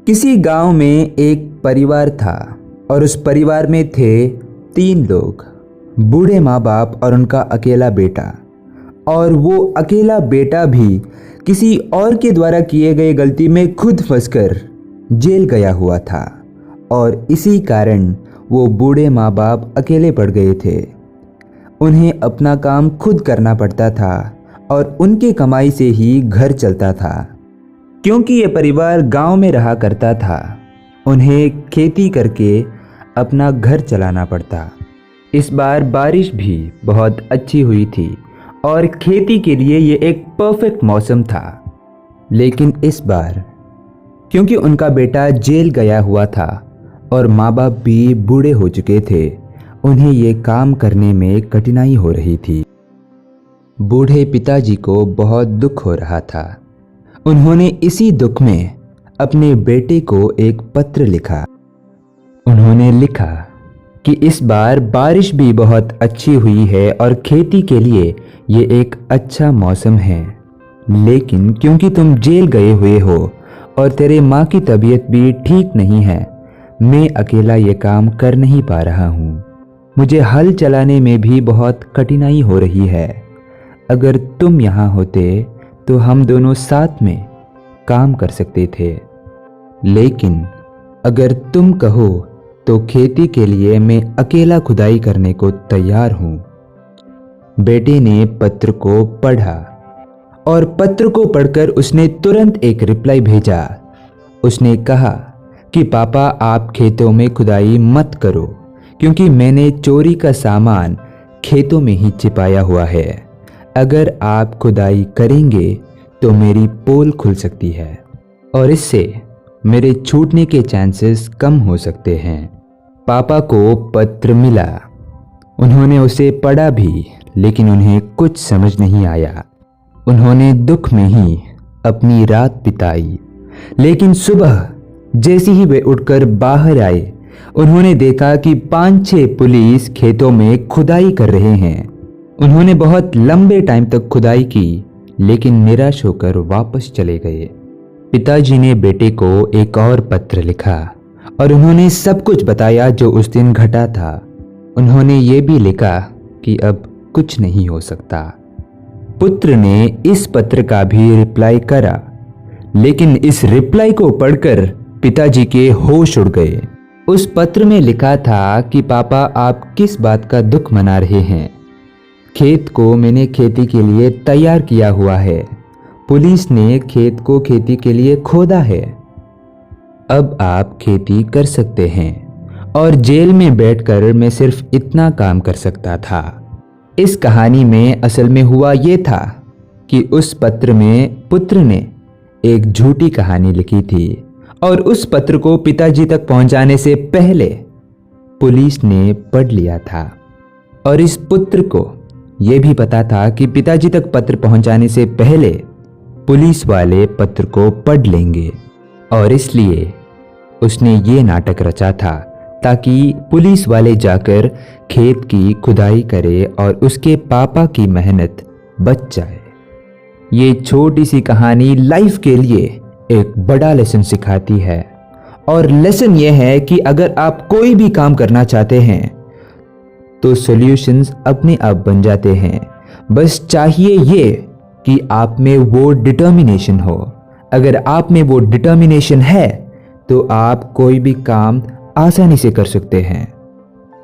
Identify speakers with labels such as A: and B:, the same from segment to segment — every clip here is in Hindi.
A: किसी गांव में एक परिवार था और उस परिवार में थे 3 लोग, बूढ़े माँ बाप और उनका अकेला बेटा। और वो अकेला बेटा भी किसी और के द्वारा किए गए गलती में खुद फंसकर जेल गया हुआ था और इसी कारण वो बूढ़े माँ बाप अकेले पड़ गए थे। उन्हें अपना काम खुद करना पड़ता था और उनके कमाई से ही घर चलता था। क्योंकि ये परिवार गांव में रहा करता था, उन्हें खेती करके अपना घर चलाना पड़ता। इस बार बारिश भी बहुत अच्छी हुई थी और खेती के लिए ये एक परफेक्ट मौसम था। लेकिन इस बार क्योंकि उनका बेटा जेल गया हुआ था और माँ बाप भी बूढ़े हो चुके थे, उन्हें ये काम करने में कठिनाई हो रही थी। बूढ़े पिताजी को बहुत दुख हो रहा था। उन्होंने इसी दुख में अपने बेटे को एक पत्र लिखा। उन्होंने लिखा कि इस बार बारिश भी बहुत अच्छी हुई है और खेती के लिए ये एक अच्छा मौसम है, लेकिन क्योंकि तुम जेल गए हुए हो और तेरे माँ की तबीयत भी ठीक नहीं है, मैं अकेला ये काम कर नहीं पा रहा हूँ। मुझे हल चलाने में भी बहुत कठिनाई हो रही है। अगर तुम यहाँ होते तो हम दोनों साथ में काम कर सकते थे, लेकिन अगर तुम कहो तो खेती के लिए मैं अकेला खुदाई करने को तैयार हूँ। बेटे ने पत्र को पढ़ा और पत्र को पढ़कर उसने तुरंत एक रिप्लाई भेजा। उसने कहा कि पापा, आप खेतों में खुदाई मत करो क्योंकि मैंने चोरी का सामान खेतों में ही छिपाया हुआ है। अगर आप खुदाई करेंगे तो मेरी पोल खुल सकती है और इससे मेरे छूटने के चांसेस कम हो सकते हैं। पापा को पत्र मिला। उन्होंने उसे पढ़ा भी, लेकिन उन्हें कुछ समझ नहीं आया। उन्होंने दुख में ही अपनी रात बिताई। लेकिन सुबह जैसे ही वे उठकर बाहर आए, उन्होंने देखा कि 5-6 पुलिस खेतों में खुदाई कर रहे हैं। उन्होंने बहुत लंबे टाइम तक खुदाई की, लेकिन निराश होकर वापस चले गए। पिताजी ने बेटे को एक और पत्र लिखा और उन्होंने सब कुछ बताया जो उस दिन घटा था। उन्होंने ये भी लिखा कि अब कुछ नहीं हो सकता। पुत्र ने इस पत्र का भी रिप्लाई करा, लेकिन इस रिप्लाई को पढ़कर पिताजी के होश उड़ गए। उस पत्र में लिखा था कि पापा, आप किस बात का दुख मना रहे हैं? खेत को मैंने खेती के लिए तैयार किया हुआ है। पुलिस ने खेत को खेती के लिए खोदा है। अब आप खेती कर सकते हैं और जेल में बैठकर मैं सिर्फ इतना काम कर सकता था। इस कहानी में असल में हुआ ये था कि उस पत्र में पुत्र ने एक झूठी कहानी लिखी थी और उस पत्र को पिताजी तक पहुंचाने से पहले पुलिस ने पढ़ लिया था। और इस पुत्र को यह भी पता था कि पिताजी तक पत्र पहुंचाने से पहले पुलिस वाले पत्र को पढ़ लेंगे, और इसलिए उसने ये नाटक रचा था ताकि पुलिस वाले जाकर खेत की खुदाई करे और उसके पापा की मेहनत बच जाए। ये छोटी सी कहानी लाइफ के लिए एक बड़ा लेसन सिखाती है, और लेसन ये है कि अगर आप कोई भी काम करना चाहते हैं तो सॉल्यूशंस अपने आप बन जाते हैं। बस चाहिए ये कि आप में वो डिटर्मिनेशन हो। अगर आप में वो डिटर्मिनेशन है तो आप कोई भी काम आसानी से कर सकते हैं।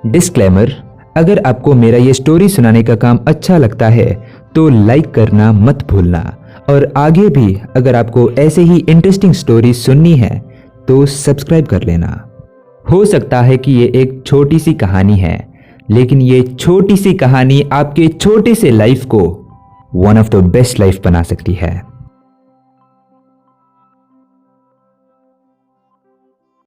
A: डिस्क्लेमर, अगर आपको मेरा ये स्टोरी सुनाने का काम अच्छा लगता है तो लाइक करना मत भूलना, और आगे भी अगर आपको ऐसे ही इंटरेस्टिंग स्टोरी सुननी है तो सब्सक्राइब कर लेना। हो सकता है कि ये एक छोटी सी कहानी है, लेकिन ये छोटी सी कहानी आपके छोटे से लाइफ को one of the best life बना सकती है।